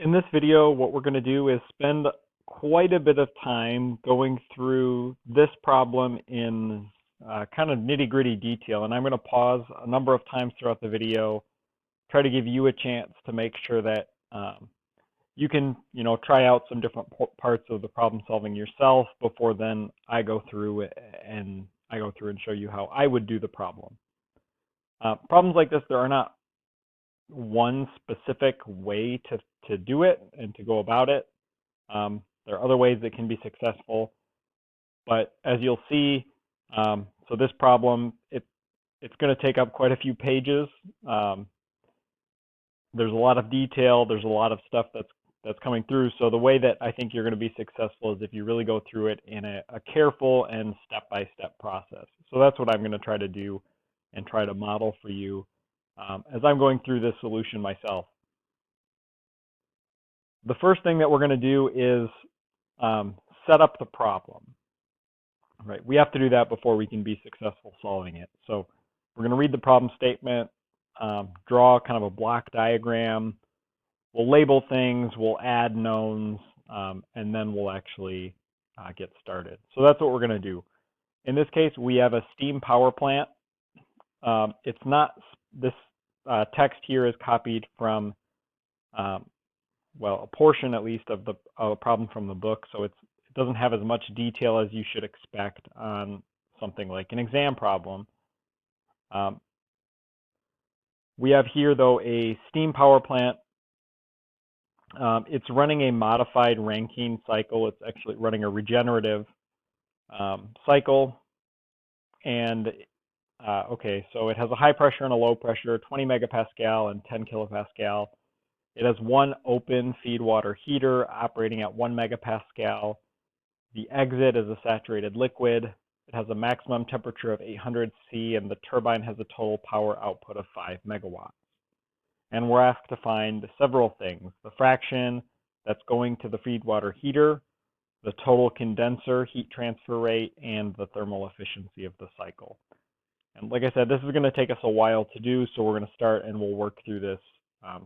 In this video, what we're going to do is spend quite a bit of time going through this problem in kind of nitty-gritty detail, and I'm going to pause a number of times throughout the video, try to give you a chance to make sure that you can, try out some different parts of the problem solving yourself before then I go through and show you how I would do the problem. Problems like this, there are not one specific way to do it and to go about it. There are other ways that can be successful, but as you'll see, so this problem, it's going to take up quite a few pages. There's a lot of detail, there's a lot of stuff that's coming through, so the way that I think you're going to be successful is if you really go through it in a careful and step-by-step process. So that's what I'm going to try to do and try to model for you as I'm going through this solution myself. The first thing that we're going to do is set up the problem. Right? We have to do that before we can be successful solving it. So we're going to read the problem statement, draw kind of a block diagram. We'll label things, we'll add knowns, and then we'll actually get started. So that's what we're going to do. In this case, we have a steam power plant. It's not, this text here is copied from, well, a portion at least of the problem from the book, so it doesn't have as much detail as you should expect on something like an exam problem. We have here, though, a steam power plant. It's running a modified Rankine cycle. It's actually running a regenerative cycle. And okay, so it has a high pressure and a low pressure, 20 megapascal and 10 kilopascal. It has one open feed water heater operating at 1 megapascal. The exit is a saturated liquid. It has a maximum temperature of 800 C, and the turbine has a total power output of 5 megawatts. And we're asked to find several things: the fraction that's going to the feed water heater, the total condenser heat transfer rate, and the thermal efficiency of the cycle. And like I said, this is going to take us a while to do, so we're going to start and we'll work through this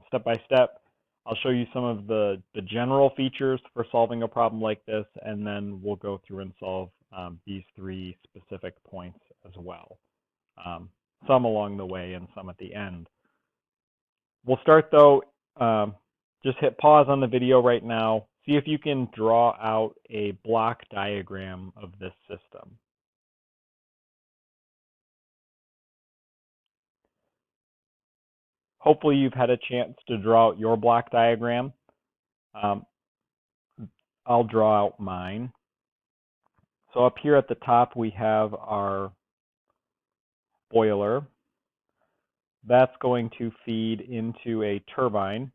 step by step. I'll show you some of the general features for solving a problem like this, and then we'll go through and solve these three specific points as well. Some along the way and some at the end. We'll start though, just hit pause on the video right now. See if you can draw out a block diagram of this system. Hopefully you've had a chance to draw out your block diagram. I'll draw out mine. So up here at the top we have our boiler. That's going to feed into a turbine.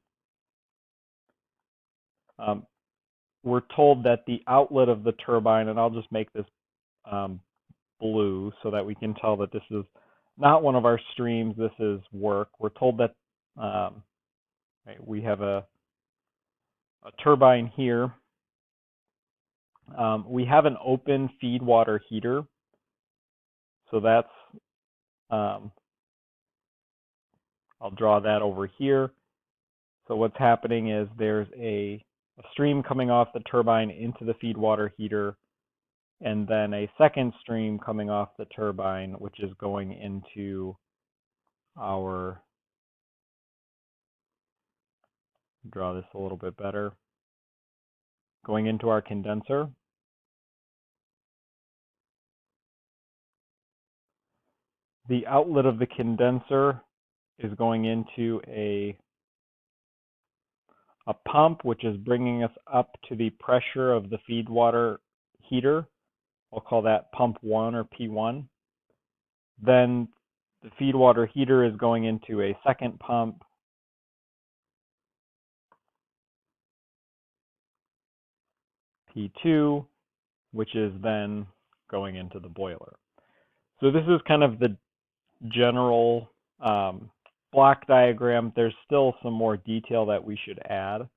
We're told that the outlet of the turbine, and I'll just make this blue so that we can tell that this is not one of our streams, this is work. We're told that we have a turbine here. We have an open feed water heater, so that's, I'll draw that over here. So what's happening is there's a stream coming off the turbine into the feed water heater, and then a second stream coming off the turbine, which is going into our, draw this a little bit better, going into our condenser. The outlet of the condenser is going into a pump, which is bringing us up to the pressure of the feed water heater. I'll call that pump 1 or P1. Then the feed water heater is going into a second pump, P2, which is then going into the boiler. So this is kind of the general block diagram. There's still some more detail that we should add.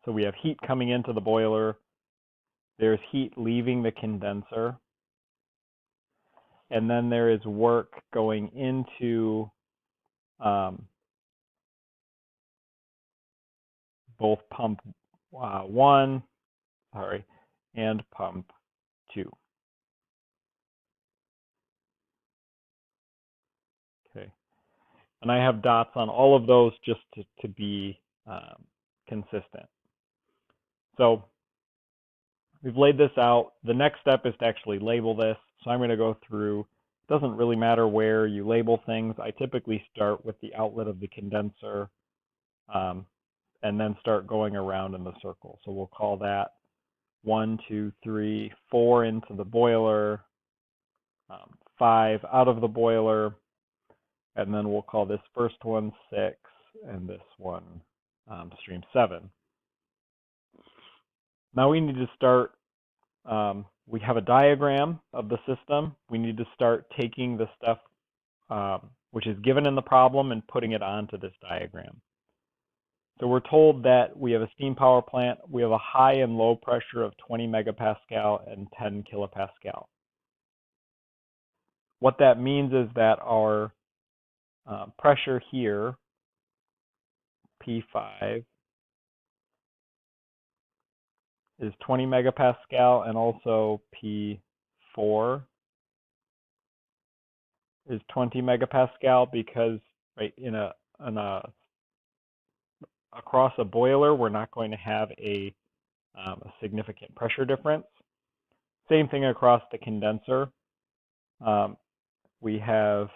So we have heat coming into the boiler. There's heat leaving the condenser. And then there is work going into both pump 1, and pump 2. Okay, and I have dots on all of those just to be consistent. So we've laid this out. The next step is to actually label this. So I'm going to go through. It doesn't really matter where you label things. I typically start with the outlet of the condenser and then start going around in the circle. So we'll call that 1, 2, 3, 4 into the boiler, 5 out of the boiler, and then we'll call this first one 6 and this one stream 7. Now we need to start, we have a diagram of the system. We need to start taking the stuff which is given in the problem and putting it onto this diagram. So we're told that we have a steam power plant. We have a high and low pressure of 20 megapascal and 10 kilopascal. What that means is that our pressure here, P5, is 20 megapascal, and also P4 is 20 megapascal because across a boiler, we're not going to have a significant pressure difference. Same thing across the condenser. We have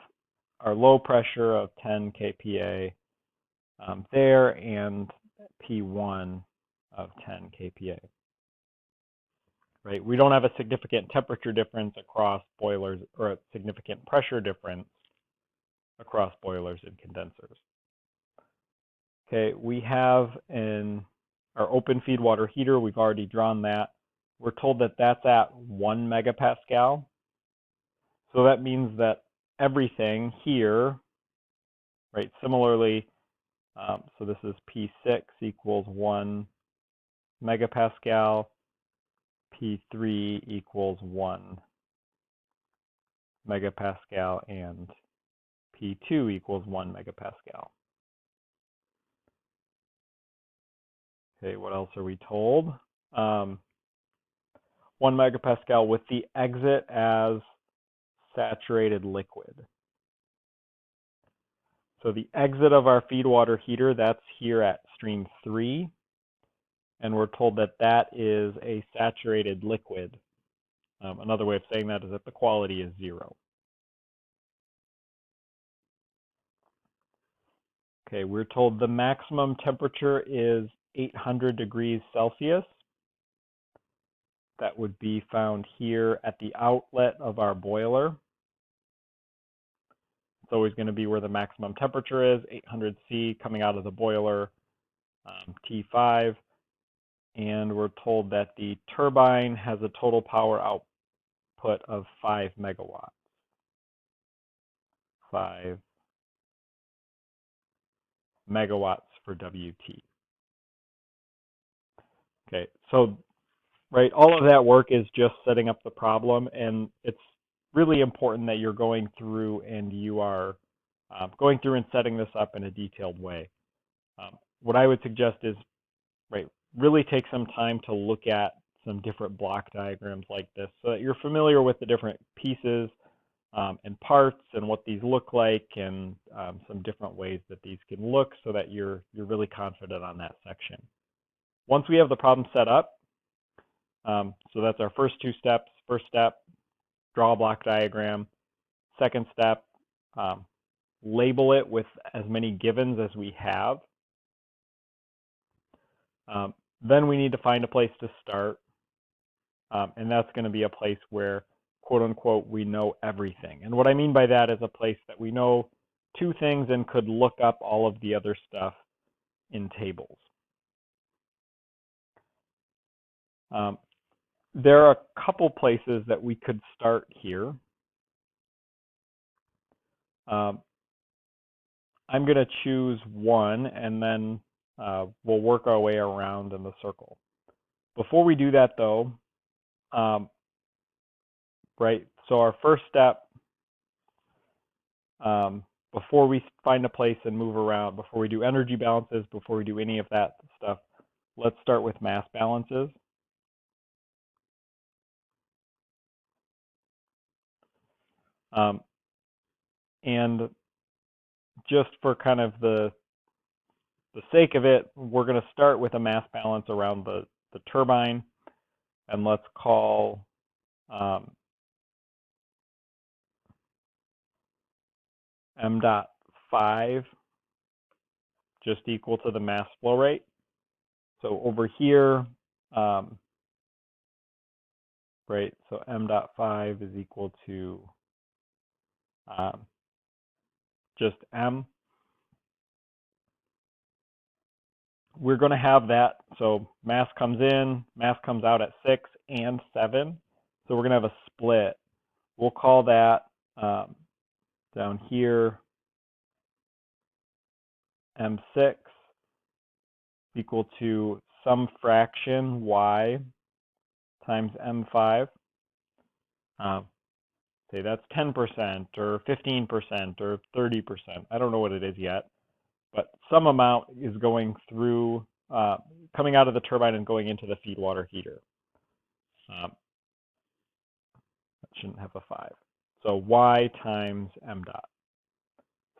our low pressure of 10 kPa there and P1 of 10 kPa. Right? We don't have a significant temperature difference across boilers or a significant pressure difference across boilers and condensers. Okay, we have our open feed water heater. We've already drawn that. We're told that that's at 1 megapascal. So that means that everything here, right, similarly, so this is P6 equals 1 megapascal, P3 equals 1 megapascal, and P2 equals 1 megapascal. Okay, what else are we told? 1 megapascal with the exit as saturated liquid. So the exit of our feed water heater, that's here at stream 3. And we're told that that is a saturated liquid. Another way of saying that is that the quality is 0. Okay, we're told the maximum temperature is 800 degrees Celsius. That would be found here at the outlet of our boiler. It's always going to be where the maximum temperature is, 800 C coming out of the boiler, T5. And we're told that the turbine has a total power output of 5 megawatts. 5 megawatts for WT. Okay, so right, all of that work is just setting up the problem, and it's really important that you're going through and you are going through and setting this up in a detailed way. What I would suggest is, right, really take some time to look at some different block diagrams like this so that you're familiar with the different pieces and parts and what these look like, and some different ways that these can look so that you're really confident on that section. Once we have the problem set up, so that's our first 2 steps. First step, draw a block diagram. Second step, label it with as many givens as we have. Then we need to find a place to start, and that's going to be a place where, quote unquote, we know everything. And what I mean by that is a place that we know 2 things and could look up all of the other stuff in tables. There are a couple places that we could start here. I'm going to choose one, and then we'll work our way around in the circle. Before we do that, though, right, so our first step, before we find a place and move around, before we do energy balances, before we do any of that stuff, let's start with mass balances. And just for kind of the sake of it, we're going to start with a mass balance around the turbine, and let's call m dot 5 just equal to the mass flow rate. So over here, right, so m dot 5 is equal to just m. We're going to have that, so mass comes in, mass comes out at 6 and 7. So we're going to have a split. We'll call that down here m6 equal to some fraction y times m5. Say that's 10% or 15% or 30%. I don't know what it is yet, but some amount is going through, coming out of the turbine and going into the feed water heater. That shouldn't have a 5. So y times m dot.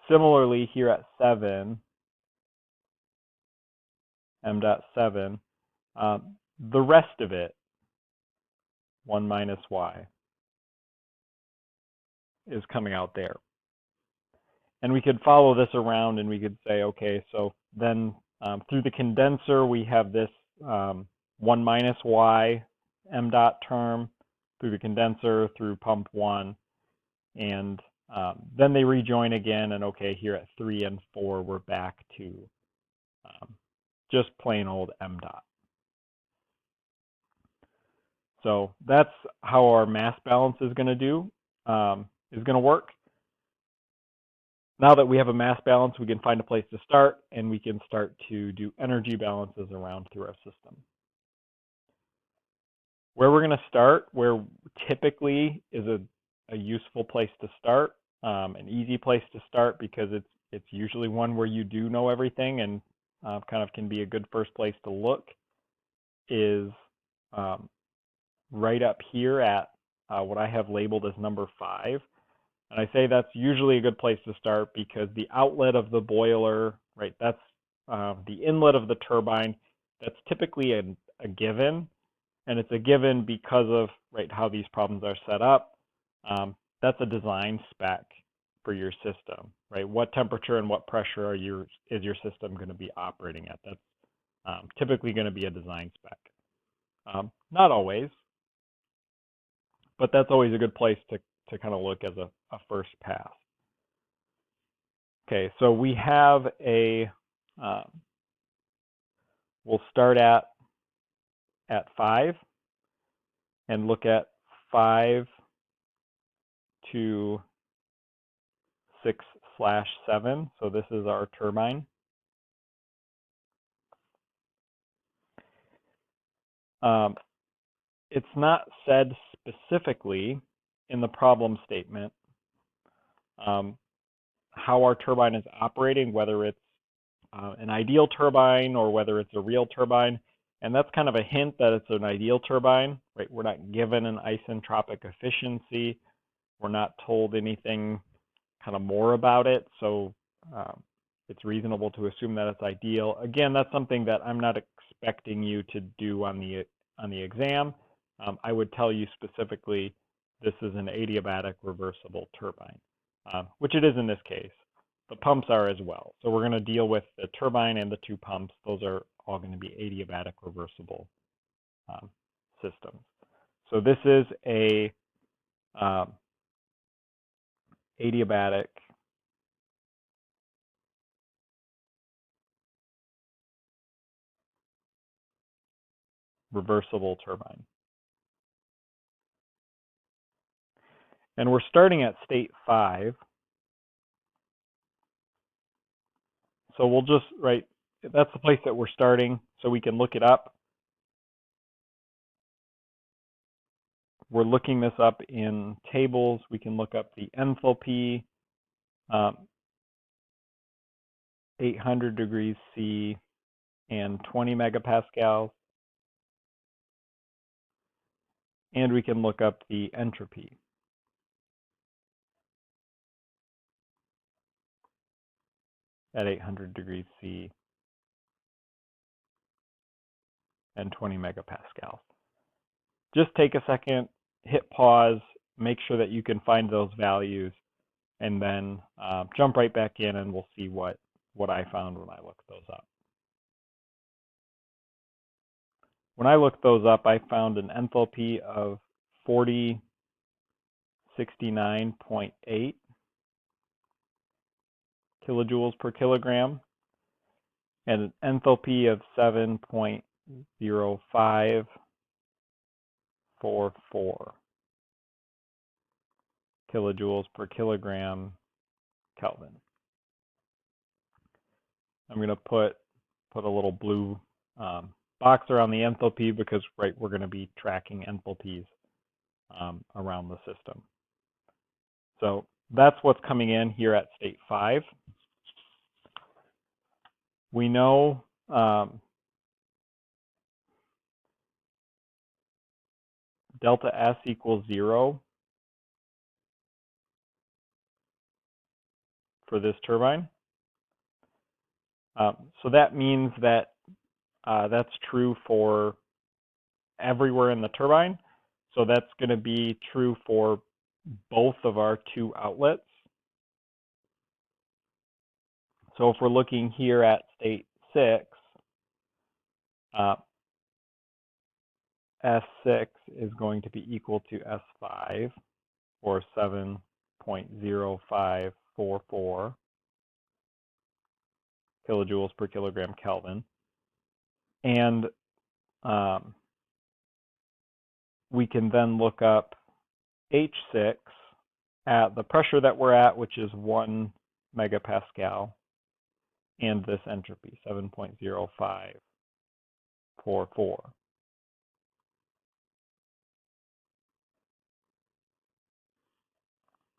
Similarly, here at 7, m dot 7, the rest of it, 1 minus y, is coming out there. And we could follow this around and we could say, okay, so then through the condenser, we have this 1 minus y m dot term through the condenser, through pump 1, and then they rejoin again, and okay, here at 3 and 4, we're back to just plain old m dot. So that's how our mass balance is going to work. Now that we have a mass balance, we can find a place to start, and we can start to do energy balances around through our system. Where we're going to start, where typically is a useful place to start, an easy place to start, because it's usually one where you do know everything and kind of can be a good first place to look, is right up here at what I have labeled as number 5. And I say that's usually a good place to start because the outlet of the boiler, right, that's the inlet of the turbine, that's typically a given. And it's a given because of, right, how these problems are set up. That's a design spec for your system, right? What temperature and what pressure is your system going to be operating at? That's typically going to be a design spec. Not always, but that's always a good place to kind of look as a first pass. Okay, so we have we'll start at 5 and look at 5 to 6/7. So this is our turbine. It's not said specifically in the problem statement how our turbine is operating, whether it's an ideal turbine or whether it's a real turbine. And that's kind of a hint that it's an ideal turbine, right? We're not given an isentropic efficiency. We're not told anything kind of more about it. So it's reasonable to assume that it's ideal. Again, that's something that I'm not expecting you to do on the exam. I would tell you specifically, this is an adiabatic reversible turbine, which it is in this case. The pumps are as well. So we're going to deal with the turbine and the 2 pumps. Those are all going to be adiabatic reversible systems. So this is a adiabatic reversible turbine. And we're starting at state 5. So we'll just, right, that's the place that we're starting, so we can look it up. We're looking this up in tables. We can look up the enthalpy, 800 degrees C, and 20 megapascals. And we can look up the entropy. At 800 degrees C and 20 megapascals. Just take a second, hit pause, make sure that you can find those values, and then jump right back in and we'll see what I found when I looked those up. When I looked those up, I found an enthalpy of 4069.8 kilojoules per kilogram and an enthalpy of 7.0544 kilojoules per kilogram Kelvin. I'm going to put a little blue box around the enthalpy because we're going to be tracking enthalpies around the system. So that's what's coming in here at state 5. We know delta S equals 0 for this turbine. So that means that that's true for everywhere in the turbine. So that's going to be true for both of our 2 outlets. So if we're looking here at state 6, S6 is going to be equal to S5, or 7.0544 kilojoules per kilogram Kelvin. And we can then look up H6 at the pressure that we're at, which is 1 megapascal, and this entropy, 7.0544.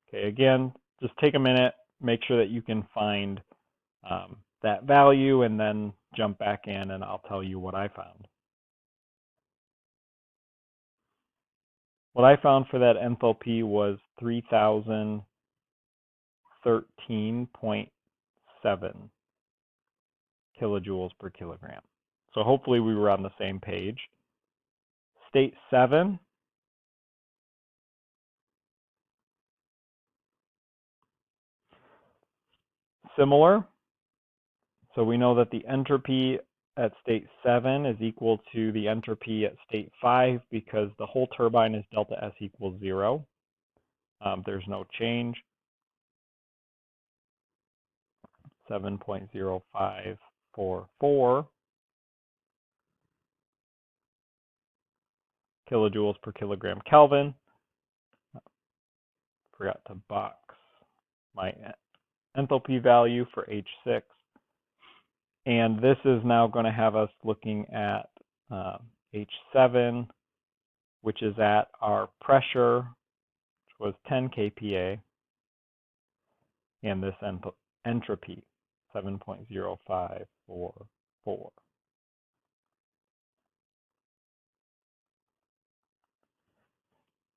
Okay, again, just take a minute, make sure that you can find that value, and then jump back in and I'll tell you what I found. What I found for that enthalpy was 3013.7 kilojoules per kilogram. So hopefully we were on the same page. State 7, similar. So we know that the entropy at state 7 is equal to the entropy at state 5 because the whole turbine is delta S equals 0. There's no change. 7.0544 kilojoules per kilogram Kelvin. Forgot to box my enthalpy value for H6. And this is now going to have us looking at H7, which is at our pressure, which was 10 kPa, and this entropy, 7.0544.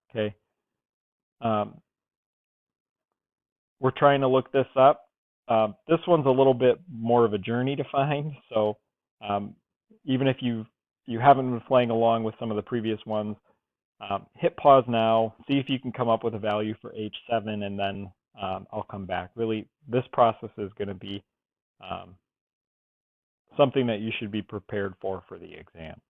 Okay. We're trying to look this up. This one's a little bit more of a journey to find. So even if you haven't been playing along with some of the previous ones, hit pause now, see if you can come up with a value for H7, and then I'll come back. Really, this process is going to be something that you should be prepared for the exam.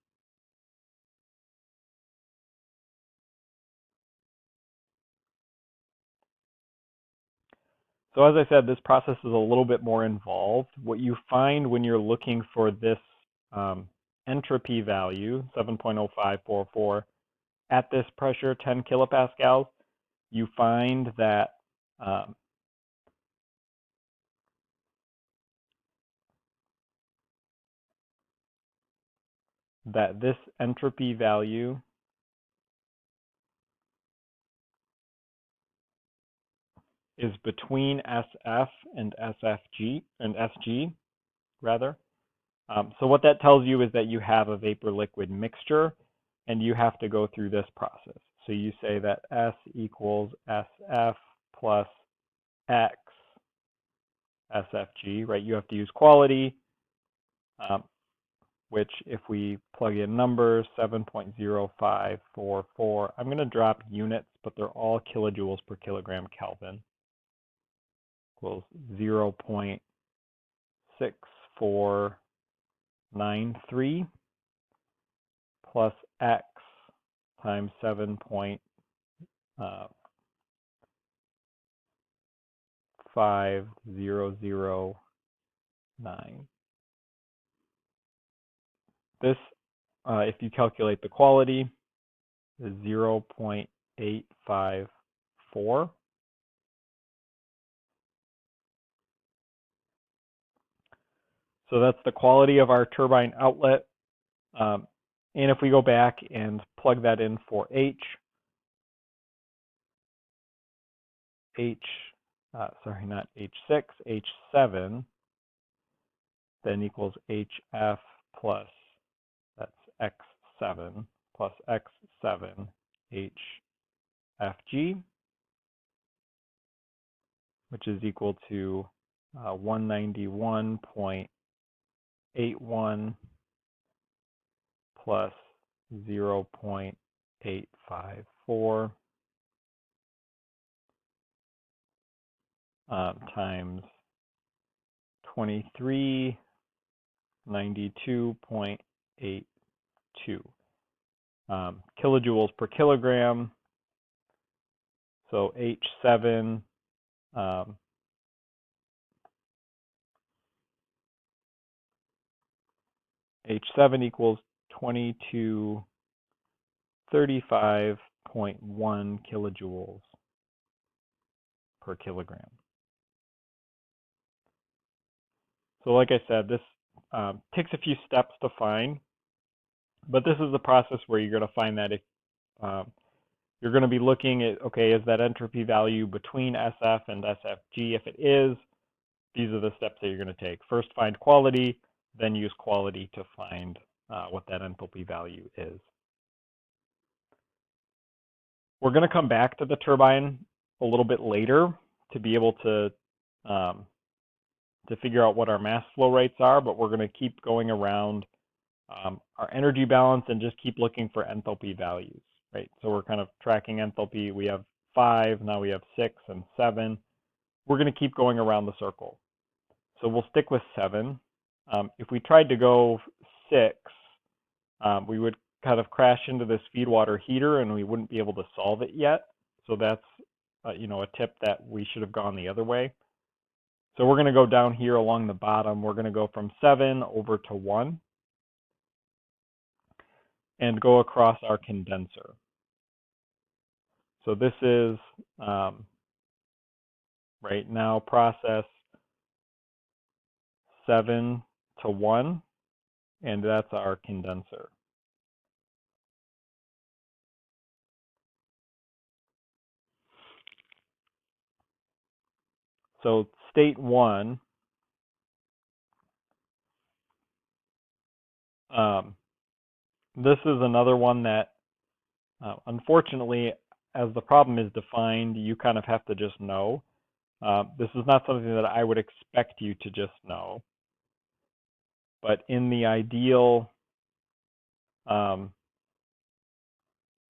So as I said, this process is a little bit more involved. What you find when you're looking for this entropy value, 7.0544, at this pressure, 10 kilopascals, you find that this entropy value is between SF and SFG, and SG, rather. So what that tells you is that you have a vapor-liquid mixture, and you have to go through this process. So you say that S equals SF plus X SFG, right? You have to use quality, which if we plug in numbers, 7.0544, I'm going to drop units, but they're all kilojoules per kilogram Kelvin, equals 0.6493 plus X times 7.5009. This, if you calculate the quality, is 0.854. So that's the quality of our turbine outlet. And if we go back and plug that in for H, not H6, H7, then equals HF plus, that's X7, plus X7 HFG, which is equal to 191.81 plus 0.854 times 2392.82 kilojoules per kilogram. So H7 H7 equals 2235.1 kilojoules per kilogram. So like I said, this takes a few steps to find, but this is the process where you're going to find that if you're going to be looking at, okay, is that entropy value between SF and SFG? If it is, these are the steps that you're going to take. First, find quality, then use quality to find what that enthalpy value is. We're going to come back to the turbine a little bit later to be able to figure out what our mass flow rates are, but we're going to keep going around our energy balance and just keep looking for enthalpy values, right? So we're kind of tracking enthalpy. We have 5, now we have 6 and 7. We're going to keep going around the circle. So we'll stick with 7. If we tried to go 6, we would kind of crash into this feed water heater and we wouldn't be able to solve it yet. So that's a tip that we should have gone the other way. So we're going to go down here along the bottom. We're going to go from 7 over to 1 and go across our condenser. So this is right now process 7 to 1, and that's our condenser. So state 1, this is another one that, unfortunately, as the problem is defined, you kind of have to just know. This is not something that I would expect you to just know. But in the ideal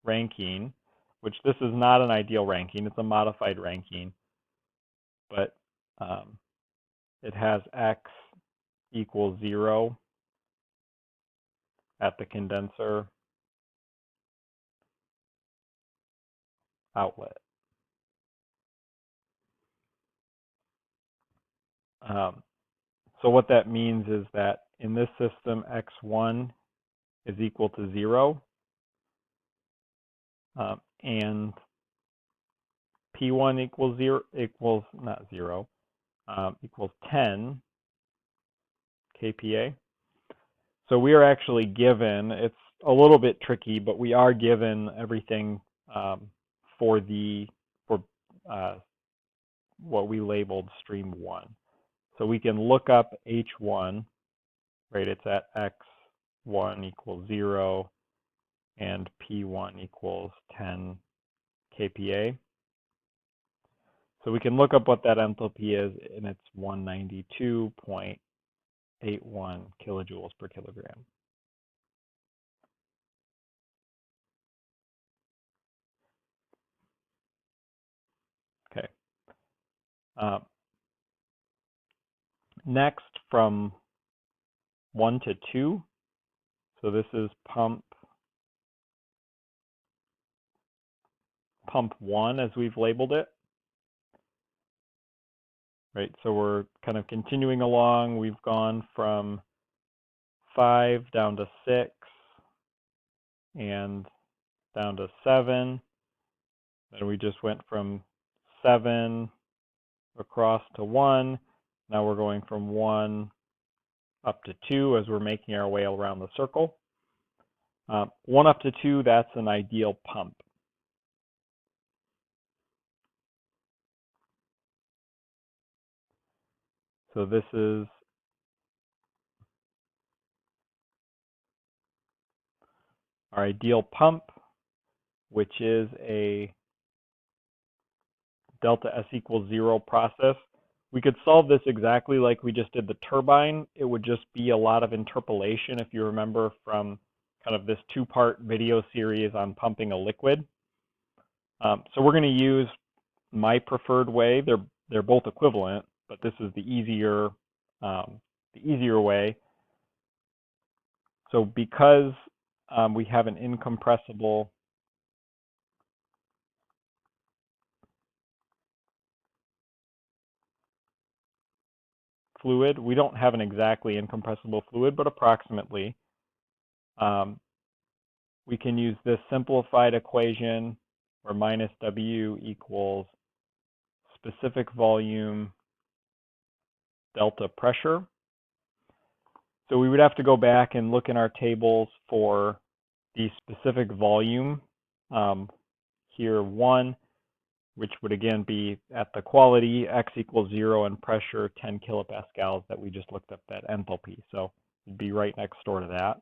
ranking, which this is not an ideal ranking, it's a modified ranking, but it has X equals 0 at the condenser outlet. So what that means is that in this system, X1 is equal to 0, and P1 equals 10 kPa. So we are actually given, it's a little bit tricky, but we are given everything for what we labeled stream 1. So we can look up H1 right? It's at x1 equals 0 and p1 equals 10 kPa. So we can look up what that enthalpy is, and it's 192.81 kilojoules per kilogram. Okay. Next, from 1 to 2, so this is pump 1 as we've labeled it. Right, so we're kind of continuing along. We've gone from 5 down to 6 and down to 7. Then we just went from 7 across to 1. Now we're going from 1 up to 2 as we're making our way around the circle. 1 up to 2, that's an ideal pump. So this is our ideal pump, which is a delta S equals 0 process. We could solve this exactly like we just did the turbine. It would just be a lot of interpolation, if you remember from kind of this 2-part video series on pumping a liquid. So we're going to use my preferred way. They're both equivalent, but this is the easier way. So because we have an incompressible fluid, we don't have an exactly incompressible fluid, but approximately. We can use this simplified equation where minus W equals specific volume delta pressure. So we would have to go back and look in our tables for the specific volume. Here 1, which would again be at the quality, x equals 0, and pressure 10 kilopascals that we just looked up, that enthalpy. So it'd be right next door to that.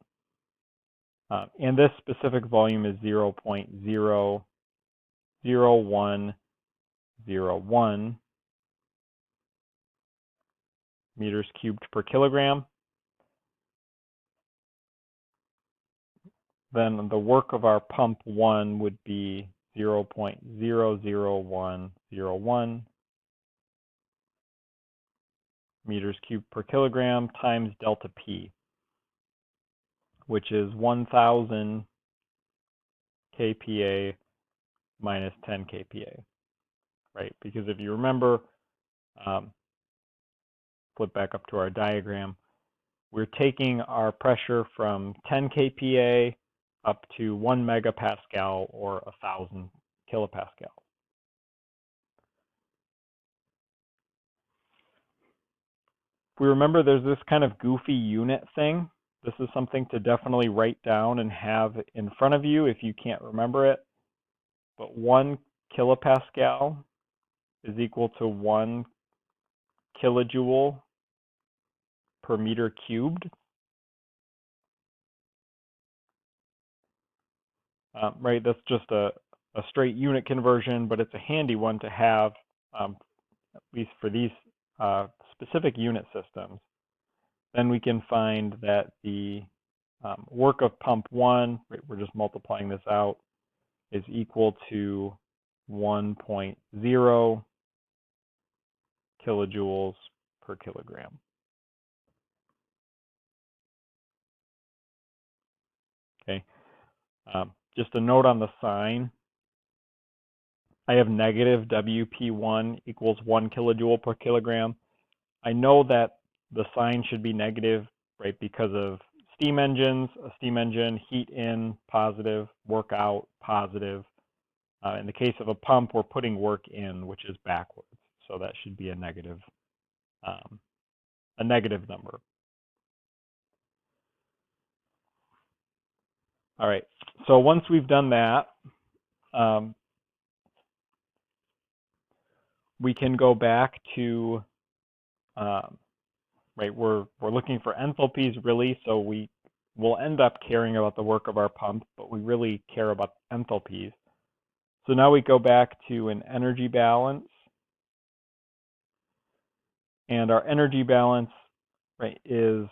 And this specific volume is 0.00101 meters cubed per kilogram. Then the work of our pump 1 would be 0.00101 meters cubed per kilogram times delta P, which is 1,000 kPa minus 10 kPa, right? Because if you remember, flip back up to our diagram, we're taking our pressure from 10 kPa up to 1 megapascal or 1,000 kilopascal. If we remember, there's this kind of goofy unit thing. This is something to definitely write down and have in front of you if you can't remember it. But 1 kilopascal is equal to 1 kilojoule per meter cubed. Right, that's just a straight unit conversion, but it's a handy one to have, at least for these specific unit systems. Then we can find that the work of pump 1, right, we're just multiplying this out, is equal to 1.0 kilojoules per kilogram. Okay, just a note on the sign. I have negative WP1 equals 1 kilojoule per kilogram. I know that the sign should be negative, right, because of steam engines. A steam engine, heat in, positive, work out, positive. In the case of a pump, we're putting work in, which is backwards. So that should be a negative number. All right, so once we've done that, we can go back to right? We're looking for enthalpies really, so we will end up caring about the work of our pump, but we really care about enthalpies. So now we go back to an energy balance, and our energy balance, right, is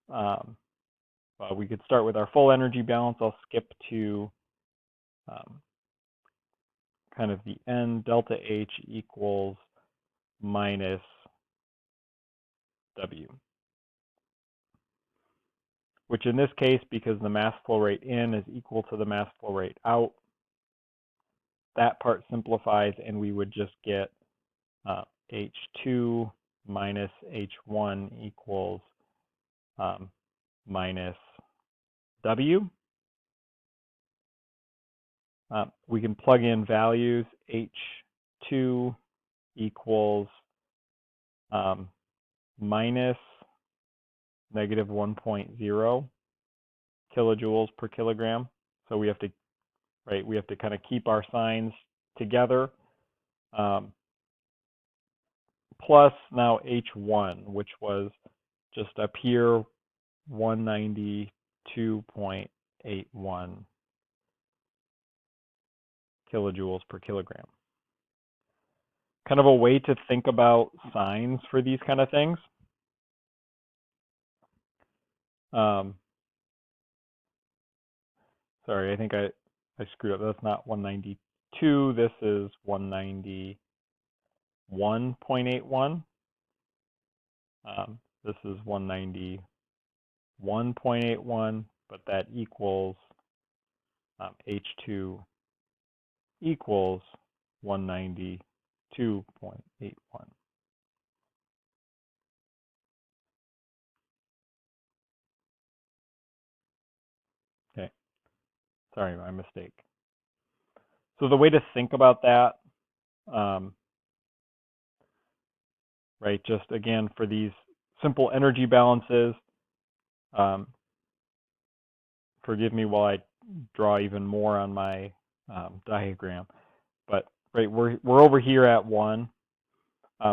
well, we could start with our full energy balance. I'll skip to kind of the N delta H equals minus W, which in this case, because the mass flow rate in is equal to the mass flow rate out, that part simplifies, and we would just get H2 minus H1 equals minus W. We can plug in values. H2 equals minus negative 1.0 kilojoules per kilogram. So we have to, right, we have to kind of keep our signs together. Plus now H1, which was just up here, 192.81 kilojoules per kilogram. Kind of a way to think about signs for these kind of things. Sorry, I think I screwed up. That's not 192. This is 191.81. This is 191.81, but that equals H2 equals 192.81. Okay, sorry, my mistake. So the way to think about that, right, just again for these simple energy balances, forgive me while I draw even more on my diagram, but right, we're over here at 1.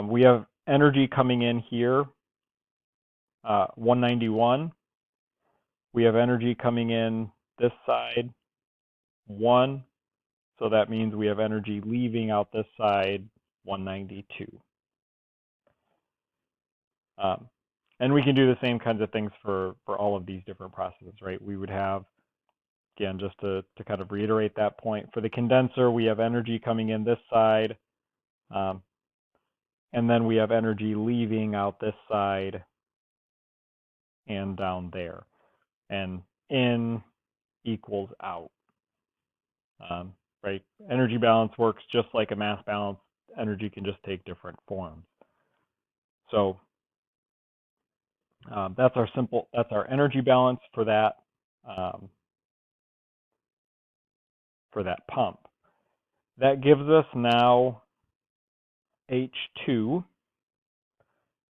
We have energy coming in here, 191. We have energy coming in this side, 1. So that means we have energy leaving out this side, 192. And we can do the same kinds of things for all of these different processes, right? We would have, again, just to kind of reiterate that point, for the condenser, we have energy coming in this side, and then we have energy leaving out this side and down there. And in equals out, right? Energy balance works just like a mass balance. Energy can just take different forms. So that's our energy balance for that pump. That gives us now H2.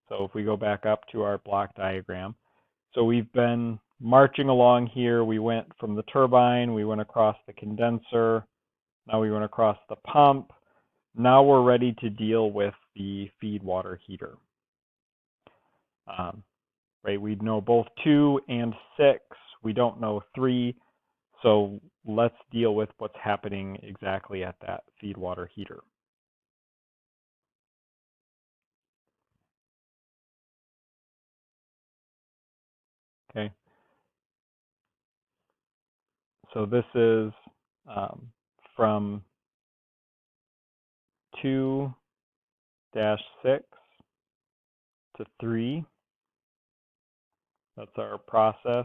So if we go back up to our block diagram, so we've been marching along here. We went from the turbine, we went across the condenser, now we went across the pump. Now we're ready to deal with the feed water heater. Right, we know both 2 and 6. We don't know 3. So let's deal with what's happening exactly at that feed water heater. Okay. So this is from 2-6 to 3. That's our process.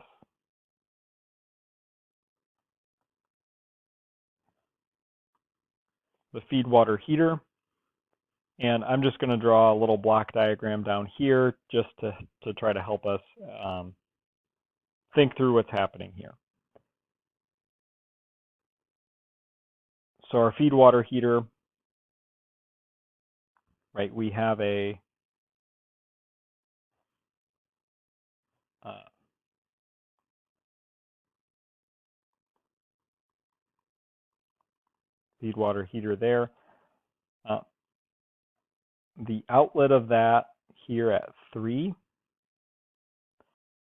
The feed water heater. And I'm just going to draw a little block diagram down here just to try to help us think through what's happening here. So our feed water heater, right, we have a feed water heater there. The outlet of that here at 3